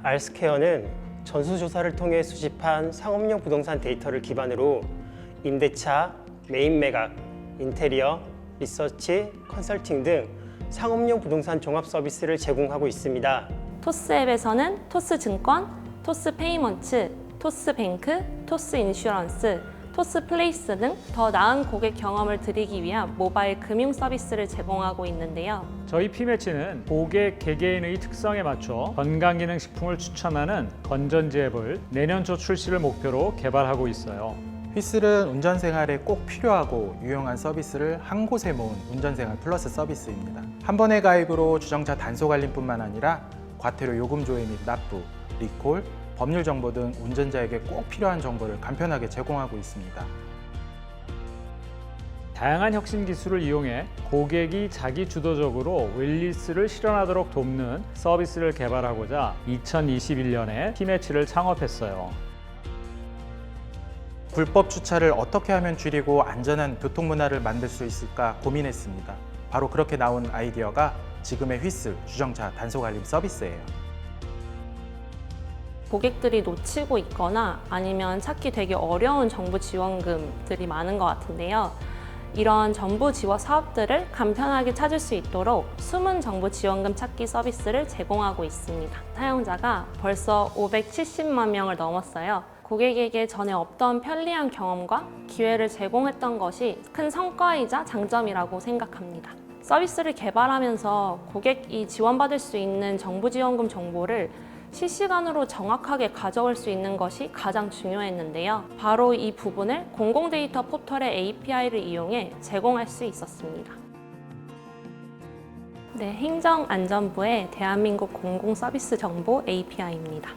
알스케어는 전수조사를 통해 수집한 상업용 부동산 데이터를 기반으로 임대차, 메인 매각, 인테리어, 리서치, 컨설팅 등 상업용 부동산 종합 서비스를 제공하고 있습니다. 토스앱에서는 토스증권, 토스페이먼츠, 토스뱅크, 토스인슈런스, 토스플레이스 등 더 나은 고객 경험을 드리기 위한 모바일 금융 서비스를 제공하고 있는데요. 저희 P매치는 고객 개개인의 특성에 맞춰 건강기능식품을 추천하는 건전지 앱을 내년 초 출시를 목표로 개발하고 있어요. 휘슬은 운전생활에 꼭 필요하고 유용한 서비스를 한 곳에 모은 운전생활 플러스 서비스입니다. 한 번의 가입으로 주정차 단속 알림뿐만 아니라 과태료 요금 조회 및 납부, 리콜, 법률 정보 등 운전자에게 꼭 필요한 정보를 간편하게 제공하고 있습니다. 다양한 혁신 기술을 이용해 고객이 자기 주도적으로 웰니스를 실현하도록 돕는 서비스를 개발하고자 2021년에 P매치를 창업했어요. 불법 주차를 어떻게 하면 줄이고 안전한 교통문화를 만들 수 있을까 고민했습니다. 바로 그렇게 나온 아이디어가 지금의 휘슬 주정차 단속 알림 서비스예요. 고객들이 놓치고 있거나 아니면 찾기 되게 어려운 정부 지원금들이 많은 것 같은데요. 이런 정부 지원 사업들을 간편하게 찾을 수 있도록 숨은 정부 지원금 찾기 서비스를 제공하고 있습니다. 사용자가 벌써 570만 명을 넘었어요. 고객에게 전에 없던 편리한 경험과 기회를 제공했던 것이 큰 성과이자 장점이라고 생각합니다. 서비스를 개발하면서 고객이 지원받을 수 있는 정부 지원금 정보를 실시간으로 정확하게 가져올 수 있는 것이 가장 중요했는데요. 바로 이 부분을 공공데이터 포털의 API를 이용해 제공할 수 있었습니다. 네, 행정안전부의 대한민국 공공서비스 정보 API입니다.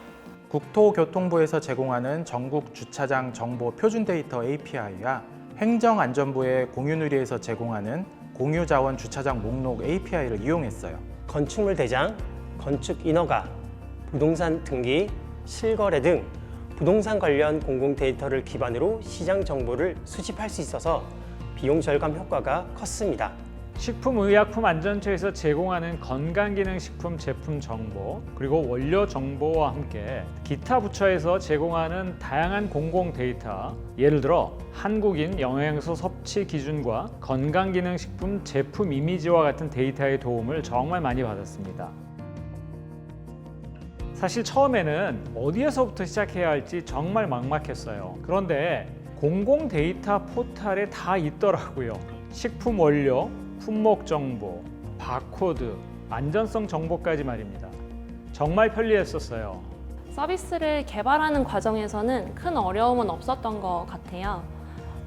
국토교통부에서 제공하는 전국 주차장 정보 표준 데이터 API와 행정안전부의 공유누리에서 제공하는 공유자원 주차장 목록 API를 이용했어요. 건축물 대장, 건축 인허가, 부동산 등기, 실거래 등 부동산 관련 공공 데이터를 기반으로 시장 정보를 수집할 수 있어서 비용 절감 효과가 컸습니다. 식품의약품안전처에서 제공하는 건강기능식품 제품 정보, 그리고 원료 정보와 함께 기타 부처에서 제공하는 다양한 공공 데이터, 예를 들어 한국인 영양소 섭취 기준과 건강기능식품 제품 이미지와 같은 데이터의 도움을 정말 많이 받았습니다. 사실 처음에는 어디에서부터 시작해야 할지 정말 막막했어요. 그런데 공공 데이터 포털에 다 있더라고요. 식품 원료, 품목 정보, 바코드, 안전성 정보까지 말입니다. 정말 편리했었어요. 서비스를 개발하는 과정에서는 큰 어려움은 없었던 것 같아요.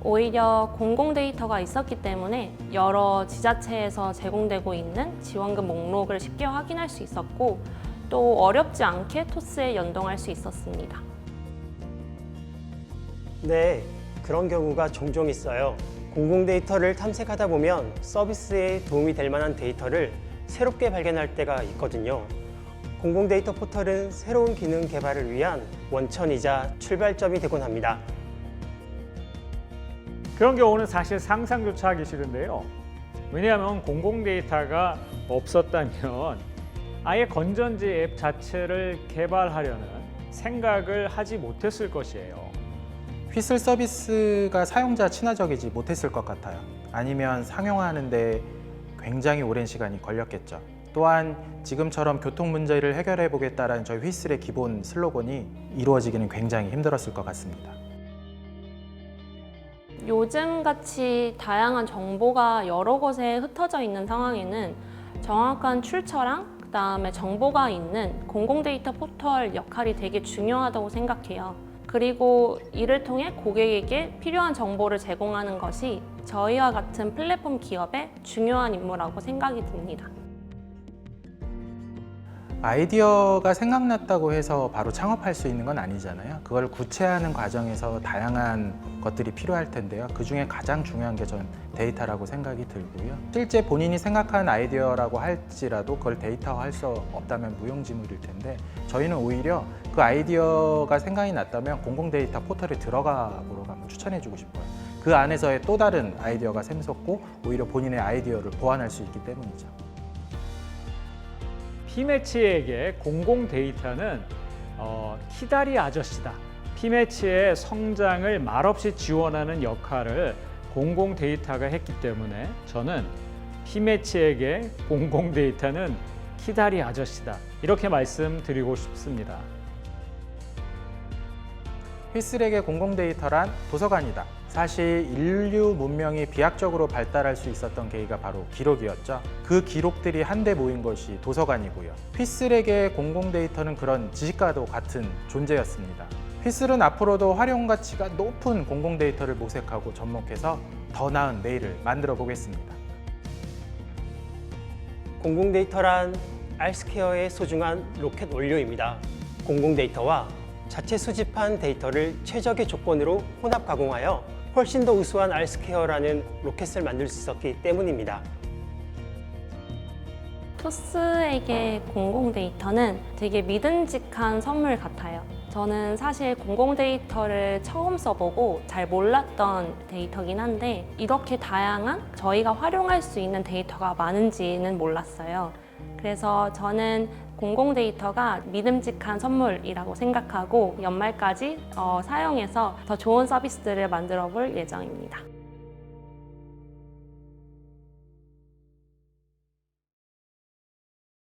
오히려 공공 데이터가 있었기 때문에 여러 지자체에서 제공되고 있는 지원금 목록을 쉽게 확인할 수 있었고, 또 어렵지 않게 토스에 연동할 수 있었습니다. 네, 그런 경우가 종종 있어요. 공공 데이터를 탐색하다 보면 서비스에 도움이 될 만한 데이터를 새롭게 발견할 때가 있거든요. 공공 데이터 포털은 새로운 기능 개발을 위한 원천이자 출발점이 되곤 합니다. 그런 경우는 사실 상상조차 하기 싫은데요. 왜냐하면 공공 데이터가 없었다면 아예 건전지 앱 자체를 개발하려는 생각을 하지 못했을 것이에요. 휘슬 서비스가 사용자 친화적이지 못했을 것 같아요. 아니면 상용화하는 데 굉장히 오랜 시간이 걸렸겠죠. 또한 지금처럼 교통 문제를 해결해 보겠다라는 저희 휘슬의 기본 슬로건이 이루어지기는 굉장히 힘들었을 것 같습니다. 요즘같이 다양한 정보가 여러 곳에 흩어져 있는 상황에는 정확한 출처랑 그다음에 정보가 있는 공공 데이터 포털 역할이 되게 중요하다고 생각해요. 그리고 이를 통해 고객에게 필요한 정보를 제공하는 것이 저희와 같은 플랫폼 기업의 중요한 임무라고 생각이 듭니다. 아이디어가 생각났다고 해서 바로 창업할 수 있는 건 아니잖아요. 그걸 구체화하는 과정에서 다양한 것들이 필요할 텐데요. 그중에 가장 중요한 게 전 데이터라고 생각이 들고요. 실제 본인이 생각한 아이디어라고 할지라도 그걸 데이터화할 수 없다면 무용지물일 텐데, 저희는 오히려 그 아이디어가 생각이 났다면 공공 데이터 포털에 들어가 보라고 한번 추천해주고 싶어요. 그 안에서의 또 다른 아이디어가 샘솟고 오히려 본인의 아이디어를 보완할 수 있기 때문이죠. P매치에게 공공 데이터는 키다리 아저씨다. P매치의 성장을 말없이 지원하는 역할을 공공 데이터가 했기 때문에 저는 P매치에게 공공 데이터는 키다리 아저씨다. 이렇게 말씀드리고 싶습니다. 휘슬에게 공공 데이터란 도서관이다. 사실 인류 문명이 비약적으로 발달할 수 있었던 계기가 바로 기록이었죠. 그 기록들이 한데 모인 것이 도서관이고요. 휘슬에게 공공 데이터는 그런 지식과도 같은 존재였습니다. 휘슬은 앞으로도 활용 가치가 높은 공공 데이터를 모색하고 접목해서 더 나은 내일을 만들어 보겠습니다. 공공 데이터란 알스케어의 소중한 로켓 원료입니다. 공공 데이터와 자체 수집한 데이터를 최적의 조건으로 혼합 가공하여 훨씬 더 우수한 알스케어라는 로켓을 만들 수 있었기 때문입니다. 토스에게 공공 데이터는 되게 믿음직한 선물 같아요. 저는 사실 공공 데이터를 처음 써보고 잘 몰랐던 데이터긴 한데 이렇게 다양한 저희가 활용할 수 있는 데이터가 많은지는 몰랐어요. 그래서 저는 공공 데이터가 믿음직한 선물이라고 생각하고 연말까지 사용해서 더 좋은 서비스들을 만들어 볼 예정입니다.